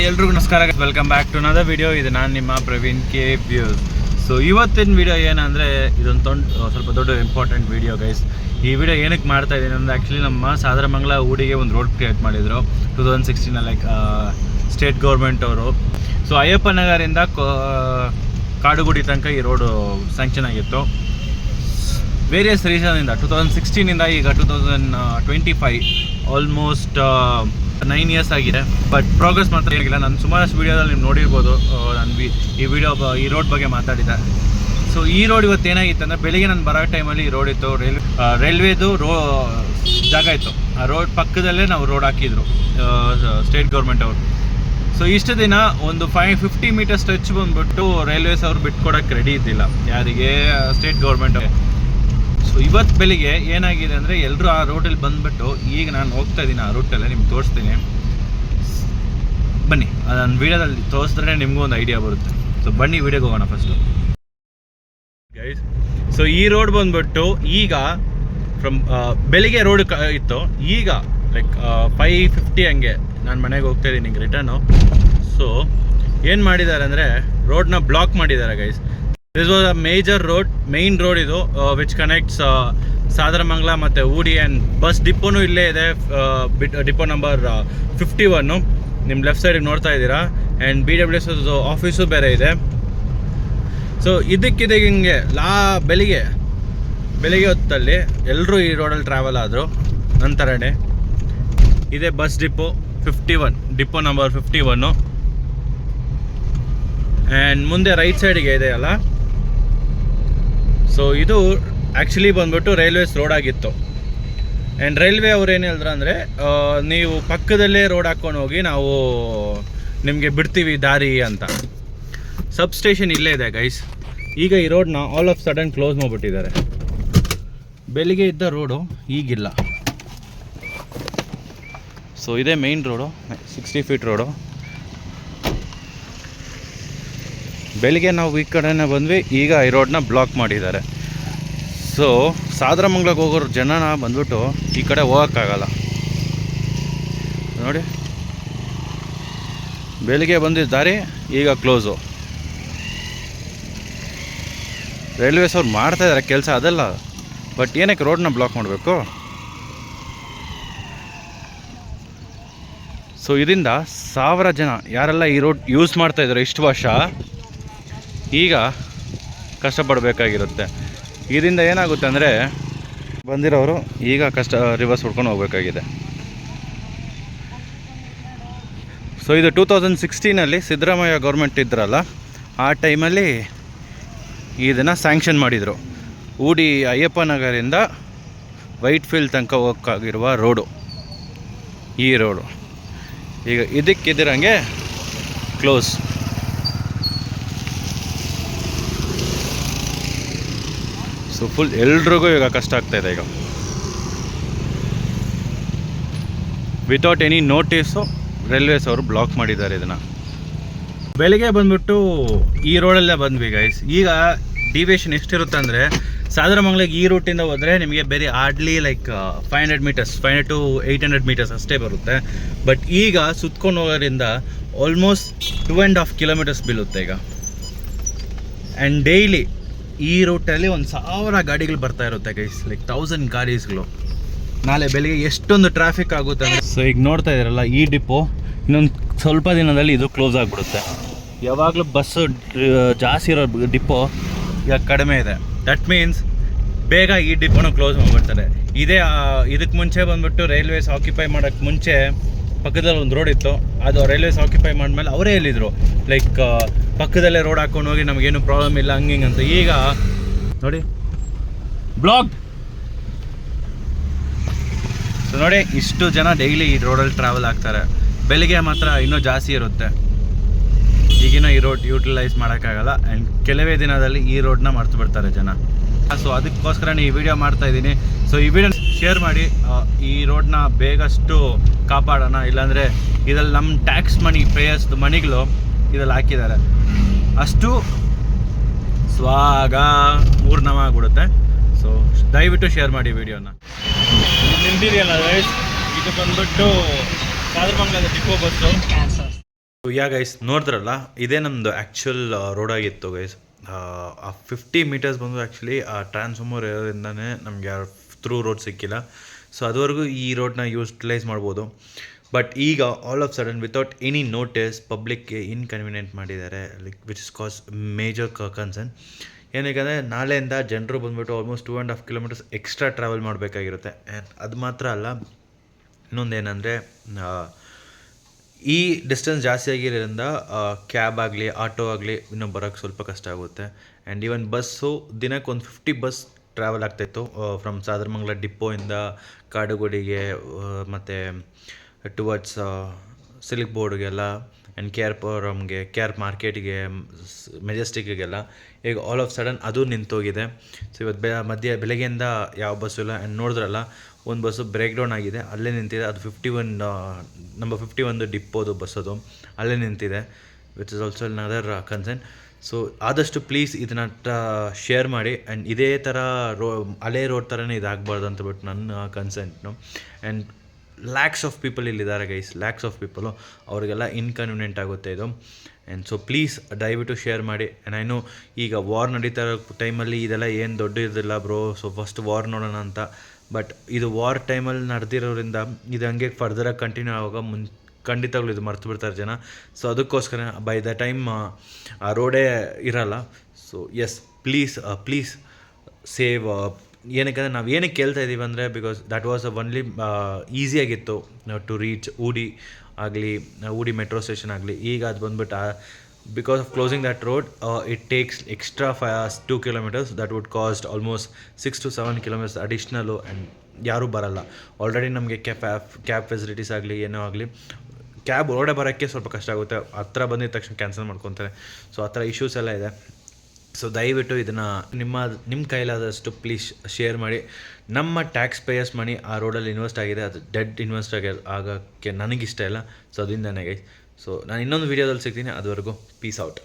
ಎಲ್ರಿಗೂ ನಮಸ್ಕಾರ, welcome back to another video. ಇದು ನಾನು ನಿಮ್ಮ ಪ್ರವೀಣ್ ಕೆ ವ್ಯೂಸ್. ಸೊ ಇವತ್ತಿನ ವಿಡಿಯೋ ಏನಂದರೆ ಇದೊಂದು ಸ್ವಲ್ಪ ದೊಡ್ಡ ಇಂಪಾರ್ಟೆಂಟ್ ವಿಡಿಯೋ ಗೈಸ್. ಈ ವಿಡಿಯೋ ಏನಕ್ಕೆ ಮಾಡ್ತಾ ಇದ್ದೀನಿ ಅಂದರೆ ಆ್ಯಕ್ಚುಲಿ ನಮ್ಮ ಸಾದರಮಂಗಲ ಊಡಿಗೆ ಒಂದು ರೋಡ್ ಕ್ರಿಯೇಟ್ ಮಾಡಿದರು 2016 ಲೈಕ್ ಸ್ಟೇಟ್ ಗೌರ್ಮೆಂಟ್ ಅವರು. ಸೊ ಅಯ್ಯಪ್ಪ ನಗರಿಂದ ಕಾಡುಗುಡಿ ತನಕ ಈ ರೋಡು ಸ್ಯಾಂಕ್ಷನ್ ಆಗಿತ್ತು. ವೇರಿಯಸ್ ರೀಸನಿಂದ 2016ಇಂದ ಈಗ 2025 ಆಲ್ಮೋಸ್ಟ್ 9 years ಆಗಿದೆ. ಬಟ್ ಪ್ರೋಗ್ರೆಸ್ ಮಾತ್ರ ಆಗಿಲ್ಲ. ನಾನು ಸುಮಾರಷ್ಟು ವೀಡಿಯೋದಲ್ಲಿ ನೀವು ನೋಡಿರ್ಬೋದು, ನಾನು ಈ ರೋಡ್ ಬಗ್ಗೆ ಮಾತಾಡಿದ್ದೆ. ಸೊ ಈ ರೋಡ್ ಇವತ್ತು ಏನಾಗಿತ್ತು ಅಂದರೆ, ಬೆಳಿಗ್ಗೆ ನಾನು ಬರೋ ಟೈಮಲ್ಲಿ ಈ ರೋಡ್ ಇತ್ತು, ರೈಲ್ವೇದು ಜಾಗ ಇತ್ತು. ಆ ರೋಡ್ ಪಕ್ಕದಲ್ಲೇ ನಾವು ರೋಡ್ ಹಾಕಿದ್ರು ಸ್ಟೇಟ್ ಗೌರ್ಮೆಂಟ್ ಅವರು. ಸೊ ಇಷ್ಟು ದಿನ ಒಂದು 550 ಮೀಟರ್ ಸ್ಟ್ರೆಚ್ ಬಂದುಬಿಟ್ಟು ರೈಲ್ವೇಸ್ ಅವರು ಬಿಟ್ಕೊಡೋಕ್ಕೆ ರೆಡಿ ಇದ್ದಿಲ್ಲ ಯಾರಿಗೆ, ಸ್ಟೇಟ್ ಗೌರ್ಮೆಂಟ್. ಸೊ ಇವತ್ತು ಬೆಳಿಗ್ಗೆ ಏನಾಗಿದೆ ಅಂದರೆ, ಎಲ್ಲರೂ ಆ ರೋಡಲ್ಲಿ ಬಂದುಬಿಟ್ಟು, ಈಗ ನಾನು ಹೋಗ್ತಾ ಇದ್ದೀನಿ ಆ ರೂಟಲ್ಲೇ, ನಿಮ್ಗೆ ತೋರಿಸ್ತೀನಿ ಬನ್ನಿ. ನಾನು ವೀಡಿಯೋದಲ್ಲಿ ತೋರಿಸಿದ್ರೆ ನಿಮಗೂ ಒಂದು ಐಡಿಯಾ ಬರುತ್ತೆ. ಸೊ ಬನ್ನಿ ವೀಡಿಯೋಗೆ ಹೋಗೋಣ ಫಸ್ಟು ಗೈಸ್. ಸೊ ಈ ರೋಡ್ ಬಂದುಬಿಟ್ಟು ಈಗ ಬೆಳಿಗ್ಗೆ ರೋಡ್ ಇತ್ತು, ಈಗ ಲೈಕ್ 550 ಹಂಗೆ ನಾನು ಮನೆಗೆ ಹೋಗ್ತಾ ಇದ್ದೀನಿ ಈಗ ರಿಟರ್ನು. ಸೊ ಏನು ಮಾಡಿದ್ದಾರೆ ಅಂದರೆ, ರೋಡ್ನ ಬ್ಲಾಕ್ ಮಾಡಿದ್ದಾರೆ guys. This was a major road, main road ಇದು, ವಿಚ್ ಕನೆಕ್ಟ್ಸ್ ಸಾದರಮಂಗಲ ಮತ್ತು ಊಡಿ. ಆ್ಯಂಡ್ ಬಸ್ ಡಿಪೋನು ಇಲ್ಲೇ ಇದೆ, ಡಿಪೋ ನಂಬರ್ 51 ನಿಮ್ಮ ಲೆಫ್ಟ್ ಸೈಡಿಗೆ ನೋಡ್ತಾ ಇದ್ದೀರಾ. ಆ್ಯಂಡ್ BWS ಆಫೀಸು ಬೇರೆ ಇದೆ. ಸೊ ಇದಕ್ಕಿದೆ ಹಿಂಗೆ ಬೆಳಿಗ್ಗೆ ಹೊತ್ತಲ್ಲಿ ಎಲ್ಲರೂ ಈ ರೋಡಲ್ಲಿ ಟ್ರಾವೆಲ್ ಆದರು. ನಂತರನೇ ಇದೇ bus depot 51, depot number 51. And ಮುಂದೆ ರೈಟ್ ಸೈಡಿಗೆ ಇದೆ ಅಲ್ಲ. ಸೊ ಇದು ಆ್ಯಕ್ಚುಲಿ ಬಂದ್ಬಿಟ್ಟು ರೈಲ್ವೇಸ್ ರೋಡ್ ಆಗಿತ್ತು. ಆ್ಯಂಡ್ ರೈಲ್ವೆ ಅವ್ರು ಏನು ಹೇಳಿದ್ರು ಅಂದರೆ, ನೀವು ಪಕ್ಕದಲ್ಲೇ ರೋಡ್ ಹಾಕ್ಕೊಂಡು ಹೋಗಿ, ನಾವು ನಿಮಗೆ ಬಿಡ್ತೀವಿ ದಾರಿ ಅಂತ. ಸಬ್ ಸ್ಟೇಷನ್ ಇಲ್ಲೇ ಇದೆ ಗೈಸ್. ಈಗ ಈ ರೋಡ್ನ ಆಲ್ ಆಫ್ ಸಡನ್ ಕ್ಲೋಸ್ ಮಾಡಿಬಿಟ್ಟಿದ್ದಾರೆ. ಬೆಳಿಗ್ಗೆ ಇದ್ದ ರೋಡು ಈಗಿಲ್ಲ. ಸೊ ಇದೇ ಮೇನ್ ರೋಡು, 60 ಫೀಟ್ ರೋಡು. ಬೆಳಿಗ್ಗೆ ನಾವು ಈ ಕಡೆನೇ ಬಂದ್ವಿ, ಈಗ ಈ ರೋಡನ್ನ ಬ್ಲಾಕ್ ಮಾಡಿದ್ದಾರೆ. ಸೊ ಸಾದರಮಂಗಲಕ್ಕೆ ಹೋಗೋರು ಜನನ ಬಂದ್ಬಿಟ್ಟು ಈ ಕಡೆ ಹೋಗೋಕ್ಕಾಗಲ್ಲ ನೋಡಿ. ಬೆಳಿಗ್ಗೆ ಬಂದಿದ್ದ ದಾರಿ ಈಗ ಕ್ಲೋಸು. ರೈಲ್ವೇಸ್ ಅವ್ರು ಮಾಡ್ತಾಯಿದ್ದಾರೆ ಕೆಲಸ, ಅದಲ್ಲ. ಬಟ್ ಏನಕ್ಕೆ ರೋಡನ್ನ ಬ್ಲಾಕ್ ಮಾಡಬೇಕು? ಸೊ ಇದರಿಂದ 1000 ಜನ ಯಾರೆಲ್ಲ ಈ ರೋಡ್ ಯೂಸ್ ಮಾಡ್ತಾಯಿದ್ರು ಇಷ್ಟು ವರ್ಷ, ಈಗ ಕಷ್ಟಪಡಬೇಕಾಗಿರುತ್ತೆ. ಇದರಿಂದ ಏನಾಗುತ್ತೆ ಅಂದರೆ, ಬಂದಿರೋರು ಈಗ ರಿವರ್ಸ್ ಹೊಡ್ಕೊಂಡು ಹೋಗಬೇಕಾಗಿದೆ. ಸೊ ಇದು 2016 ಸಿದ್ದರಾಮಯ್ಯ ಗೌರ್ಮೆಂಟ್ ಇದ್ರಲ್ಲ, ಆ ಟೈಮಲ್ಲಿ ಇದನ್ನು ಸ್ಯಾಂಕ್ಷನ್ ಮಾಡಿದರು. ಊಡಿ ಅಯ್ಯಪ್ಪ ನಗರಿಂದ ವೈಟ್ ಫೀಲ್ಡ್ ತನಕ ಹೋಗೋಕ್ಕಾಗಿರುವ ರೋಡು ಈ ರೋಡು. ಈಗ ಇದಕ್ಕಿದ್ರಂಗೆ ಕ್ಲೋಸ್. ಸೊ ಫುಲ್ ಎಲ್ರಿಗೂ ಈಗ ಕಷ್ಟ ಆಗ್ತಾಯಿದೆ. ಈಗ ವಿತೌಟ್ ಎನಿ ನೋಟಿಸು ರೈಲ್ವೇಸ್ ಅವರು ಬ್ಲಾಕ್ ಮಾಡಿದ್ದಾರೆ ಇದನ್ನು. ಬೆಳಿಗ್ಗೆ ಬಂದ್ಬಿಟ್ಟು ಈ ರೋಡಲ್ಲೇ ಬಂದ್ವಿ ಗೈಸ್. ಈಗ ಡಿವಿಯೇಷನ್ ಎಷ್ಟಿರುತ್ತೆ ಅಂದರೆ, ಸಾದರಮಂಗಲಕ್ಕೆ ಈ ರೂಟಿಂದ ಹೋದರೆ ನಿಮಗೆ ಬೇರೆ ಹಾರ್ಡ್ಲಿ ಲೈಕ್ 500 to 800 ಮೀಟರ್ಸ್ ಅಷ್ಟೇ ಬರುತ್ತೆ. ಬಟ್ ಈಗ ಸುತ್ಕೊಂಡು ಹೋಗೋದ್ರಿಂದ ಆಲ್ಮೋಸ್ಟ್ 2.5 ಕಿಲೋಮೀಟರ್ಸ್ ಬೀಳುತ್ತೆ ಈಗ. ಆ್ಯಂಡ್ ಡೈಲಿ ಈ ರೂಟಲ್ಲಿ 1000 ಗಾಡಿಗಳು ಬರ್ತಾ ಇರುತ್ತೆ ಗೈಸ್, ಲೈಕ್ 1000 ಗಾಡೀಸ್ಗಳು. ನಾಳೆ ಬೆಳಿಗ್ಗೆ ಎಷ್ಟೊಂದು ಟ್ರಾಫಿಕ್ ಆಗುತ್ತೆ ಅಂದರೆ. ಸೊ ಈಗ ನೋಡ್ತಾ ಇದ್ದೀರಲ್ಲ, ಈ ಡಿಪೋ ಇನ್ನೊಂದು ಸ್ವಲ್ಪ ದಿನದಲ್ಲಿ ಇದು ಕ್ಲೋಸ್ ಆಗಿಬಿಡುತ್ತೆ. ಯಾವಾಗಲೂ ಬಸ್ಸು ಜಾಸ್ತಿ ಇರೋ ಡಿಪೋ ಈಗ ಕಡಿಮೆ ಇದೆ. ದಟ್ ಮೀನ್ಸ್ ಬೇಗ ಈ ಡಿಪೋನ ಕ್ಲೋಸ್ ಮಾಡಿಬಿಡ್ತಾರೆ. ಇದಕ್ಕೆ ಮುಂಚೆ ಬಂದುಬಿಟ್ಟು ರೈಲ್ವೇಸ್ ಆಕ್ಯುಪೈ ಮಾಡೋಕ್ಕೆ ಮುಂಚೆ ಪಕ್ಕದಲ್ಲಿ ಒಂದು ರೋಡ್ ಇತ್ತು, ಅದು ರೈಲ್ವೇಸ್ ಆಕ್ಯುಪೈ ಮಾಡಿದ್ಮೇಲೆ ಅವರೇ ಹೇಳಿದರು ಲೈಕ್ ಪಕ್ಕದಲ್ಲೇ ರೋಡ್ ಹಾಕ್ಕೊಂಡು ಹೋಗಿ, ನಮಗೇನು ಪ್ರಾಬ್ಲಮ್ ಇಲ್ಲ ಹಂಗಿಂಗೆ ಅಂತ. ಈಗ ನೋಡಿ ಬ್ಲಾಕ್. ಸೊ ನೋಡಿ, ಇಷ್ಟು ಜನ ಡೈಲಿ ಈ ರೋಡಲ್ಲಿ ಟ್ರಾವೆಲ್ ಆಗ್ತಾರೆ. ಬೆಳಿಗ್ಗೆ ಮಾತ್ರ ಇನ್ನೂ ಜಾಸ್ತಿ ಇರುತ್ತೆ. ಈಗಿನ ಈ ರೋಡ್ ಯೂಟಿಲೈಸ್ ಮಾಡೋಕ್ಕಾಗಲ್ಲ. ಆ್ಯಂಡ್ ಕೆಲವೇ ದಿನದಲ್ಲಿ ಈ ರೋಡನ್ನ ಮರ್ತು ಬಿಡ್ತಾರೆ ಜನ. ಸೊ ಅದಕ್ಕೋಸ್ಕರ ಈ ವಿಡಿಯೋ ಮಾಡ್ತಾ ಇದ್ದೀನಿ. ಸೊ ಈ ವಿಡಿಯೋ ಶೇರ್ ಮಾಡಿ, ಈ ರೋಡನ್ನ ಬೇಗಷ್ಟು ಕಾಪಾಡೋಣ. ಇಲ್ಲಾಂದರೆ ಇದರಲ್ಲಿ ನಮ್ಮ ಟ್ಯಾಕ್ಸ್ ಪೇಯರ್ಸ್ದು ಮನಿಗಳು ಇದರಲ್ಲಿ ಹಾಕಿದ್ದಾರೆ, ಅಷ್ಟು ಸ್ವಾಗ ಮೂರ್ನವ ಆಗ್ಬಿಡುತ್ತೆ. ಸೊ ದಯವಿಟ್ಟು ಶೇರ್ ಮಾಡಿ ವಿಡಿಯೋನ. ನಿಂತಿದೆಯಲ್ಲ ಗೈಸ್, ಇದು ಬಂದ್ಬಿಟ್ಟು ಸಾದರಮಂಗಲದ ಡಿಪೋ ಬಸ್ಸು. ಯಾ ಗೈಸ್ ನೋಡಿದ್ರಲ್ಲ, ಇದೇ ನಮ್ಮದು ಆ್ಯಕ್ಚುಲ್ ರೋಡಾಗಿತ್ತು ಗೈಸ್. ಆ 50 ಮೀಟರ್ಸ್ ಬಂದು ಆ್ಯಕ್ಚುಲಿ ಆ ಟ್ರಾನ್ಸ್ಫಾರ್ಮರ್ ಇರೋದ್ರಿಂದನೇ ನಮ್ಗೆ ಯಾರು ಥ್ರೂ ರೋಡ್ ಸಿಕ್ಕಿಲ್ಲ. ಸೊ ಅದುವರೆಗೂ ಈ ರೋಡ್ನ ಯೂಟಿಲೈಸ್ ಮಾಡ್ಬೋದು. ಬಟ್ ಈಗ all of sudden without any notice ಪಬ್ಲಿಕ್ಗೆ ಇನ್ಕನ್ವೀನಿಯೆಂಟ್ ಮಾಡಿದ್ದಾರೆ, like which is cause major concern. ಏನಕ್ಕೆ ನಾಳೆಯಿಂದ ಜನರು ಬಂದುಬಿಟ್ಟು ಆಲ್ಮೋಸ್ಟ್ 2.5 ಕಿಲೋಮೀಟರ್ಸ್ ಎಕ್ಸ್ಟ್ರಾ ಟ್ರಾವೆಲ್ ಮಾಡಬೇಕಾಗಿರುತ್ತೆ. ಆ್ಯಂಡ್ ಅದು ಮಾತ್ರ ಅಲ್ಲ, ಇನ್ನೊಂದೇನೆಂದರೆ ಈ ಡಿಸ್ಟೆನ್ಸ್ ಜಾಸ್ತಿ ಆಗಿರೋದ್ರಿಂದ ಕ್ಯಾಬ್ ಆಗಲಿ ಆಟೋ ಆಗಲಿ ಇನ್ನೂ ಬರೋಕ್ಕೆ ಸ್ವಲ್ಪ ಕಷ್ಟ ಆಗುತ್ತೆ. ಆ್ಯಂಡ್ ಈವನ್ ಬಸ್ಸು ದಿನಕ್ಕೆ ಒಂದು 50 ಬಸ್ ಟ್ರಾವೆಲ್ ಆಗ್ತಾಯಿತ್ತು ಫ್ರಮ್ ಸಾದರಮಂಗಲ ಡಿಪೋಯಿಂದ ಕಾಡುಗೋಡಿಗೆ ಮತ್ತು ಟುವರ್ಡ್ಸ್ ಸಿಲ್ಕ್ ಬೋರ್ಡ್ಗೆಲ್ಲ ಆ್ಯಂಡ್ ಕೆ ಆರ್ ಮಾರ್ಕೆಟಿಗೆ, ಮೆಜೆಸ್ಟಿಕ್ಗೆಲ್ಲ. ಈಗ ಆಲ್ ಆಫ್ ಸಡನ್ ಅದು ನಿಂತೋಗಿದೆ. ಸೊ ಇವತ್ತು ಬೆಳಗ್ಗೆಯಿಂದ ಯಾವ ಬಸ್ಸು ಇಲ್ಲ. ಆ್ಯಂಡ್ ನೋಡಿದ್ರಲ್ಲ, ಒಂದು ಬಸ್ಸು ಬ್ರೇಕ್ ಡೌನ್ ಆಗಿದೆ, ಅಲ್ಲೇ ನಿಂತಿದೆ. ಅದು 51 ನಂಬರ್ 51 ಡಿಪ್ಪೋದು ಬಸ್, ಅದು ಅಲ್ಲೇ ನಿಂತಿದೆ, which is also another concern. So ಆದಷ್ಟು ಪ್ಲೀಸ್ ಇದನ್ನ ಶೇರ್ ಮಾಡಿ. ಆ್ಯಂಡ್ ಇದೇ ಥರ ಹಳೇ ರೋಡ್ ಥರನೇ ಇದಾಗಬಾರ್ದು ಅಂತ ಬಿಟ್ಟು ನನ್ನ ಕನ್ಸರ್ನು. ಆ್ಯಂಡ್ ಲ್ಯಾಕ್ಸ್ ಆಫ್ ಪೀಪಲ್ ಇಲ್ಲಿದ್ದಾರೆ ಗೈಸ್, ಲ್ಯಾಕ್ಸ್ ಆಫ್ ಪೀಪಲು, ಅವರಿಗೆಲ್ಲ ಇನ್ಕನ್ವೀನಿಯೆಂಟ್ ಆಗುತ್ತೆ ಇದು. ಆ್ಯಂಡ್ ಸೊ ಪ್ಲೀಸ್ ದಯವಿಟ್ಟು ಶೇರ್ ಮಾಡಿ. ಆ್ಯಂಡ್ ಐ ನೋ ಈಗ ವಾರ್ ನಡೀತಾ ಇರೋ ಟೈಮಲ್ಲಿ ಇದೆಲ್ಲ ಏನು ದೊಡ್ಡ ಇದಿಲ್ಲ ಬ್ರೋ, ಸೊ ಫಸ್ಟ್ ವಾರ್ ನೋಡೋಣ ಅಂತ. ಬಟ್ ಇದು ವಾರ್ ಟೈಮಲ್ಲಿ ನಡೆದಿರೋದ್ರಿಂದ ಇದು ಹಂಗೆ ಫರ್ದರಾಗಿ ಕಂಟಿನ್ಯೂ ಆಗುವಾಗ ಖಂಡಿತವಾಗ್ಲೂ ಇದು ಮರ್ತು ಬಿಡ್ತಾರೆ ಜನ. ಸೊ ಅದಕ್ಕೋಸ್ಕರ ಬೈ ದ ಟೈಮ್ ಆ ರೋಡೇ ಇರಲ್ಲ. So yes, please save. ಏನಕ್ಕೆ ನಾವು ಏನಕ್ಕೆ ಕೇಳ್ತಾ ಇದ್ದೀವಿ ಅಂದರೆ, ಬಿಕಾಸ್ ದ್ಯಾಟ್ ವಾಸ್ ಒನ್ಲಿ ಈಸಿಯಾಗಿತ್ತು to reach Hoodi metro station ಆಗಲಿ. ಈಗ ಅದು ಬಂದುಬಿಟ್ಟು because of closing that road, it takes extra 2 kilometres. That would cost almost 6 to 7 kilometres additional. And ಯಾರೂ ಬರಲ್ಲ. ಆಲ್ರೆಡಿ ನಮಗೆ ಕ್ಯಾಬ್ ಫೆಸಿಲಿಟೀಸ್ ಆಗಲಿ ಏನೋ ಆಗಲಿ, ಕ್ಯಾಬ್ ಹೊರಗಡೆ ಬರೋಕ್ಕೆ ಸ್ವಲ್ಪ ಕಷ್ಟ ಆಗುತ್ತೆ, ಹತ್ರ ಬಂದಿದ ತಕ್ಷಣ ಕ್ಯಾನ್ಸಲ್ ಮಾಡ್ಕೊತಾರೆ. ಸೊ ಆ ಥರ ಇಶ್ಯೂಸ್ ಎಲ್ಲ ಇದೆ. ಸೊ ದಯವಿಟ್ಟು ಇದನ್ನು ನಿಮ್ಮ ಕೈಲಾದಷ್ಟು ಪ್ಲೀಸ್ ಶೇರ್ ಮಾಡಿ. ನಮ್ಮ ಟ್ಯಾಕ್ಸ್ ಪೇಯರ್ಸ್ ಮನಿ ಆ ರೋಡಲ್ಲಿ ಇನ್ವೆಸ್ಟ್ ಆಗಿದೆ, ಅದು ಡೆಡ್ ಇನ್ವೆಸ್ಟ್ ಆಗೋಕ್ಕೆ ನನಗಿಷ್ಟ ಇಲ್ಲ. ಸೊ ಅದರಿಂದನೇ ಗೈಸ್. ಸೊ ನಾನು ಇನ್ನೊಂದು ವೀಡಿಯೋದಲ್ಲಿ ಸಿಗ್ತೀನಿ. ಅದುವರೆಗೂ ಪೀಸ್ ಔಟ್.